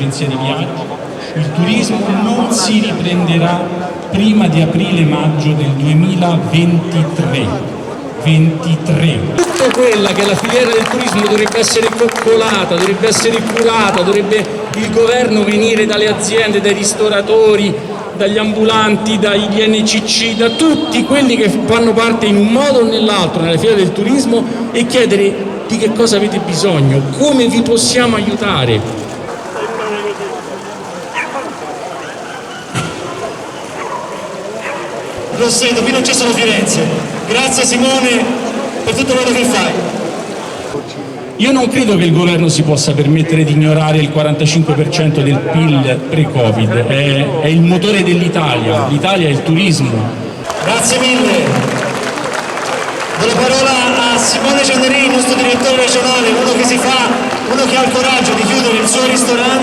l'agenzia di viaggi, il turismo non si riprenderà prima di aprile-maggio del 2023. Tutta quella che la filiera del turismo dovrebbe essere coccolata, dovrebbe essere curata, dovrebbe il governo venire dalle aziende, dai ristoratori, dagli ambulanti, dagli NCC, da tutti quelli che fanno parte in un modo o nell'altro nella filiera del turismo e chiedere di che cosa avete bisogno, come vi possiamo aiutare. Rosseto, qui non c'è solo Firenze. Grazie Simone per tutto quello che fai. Io non credo che il governo si possa permettere di ignorare il 45% del PIL pre-Covid, è il motore dell'Italia, l'Italia è il turismo. Grazie mille. Do la parola a Simone Cianderini, il nostro direttore regionale, uno che ha il coraggio di chiudere il suo ristorante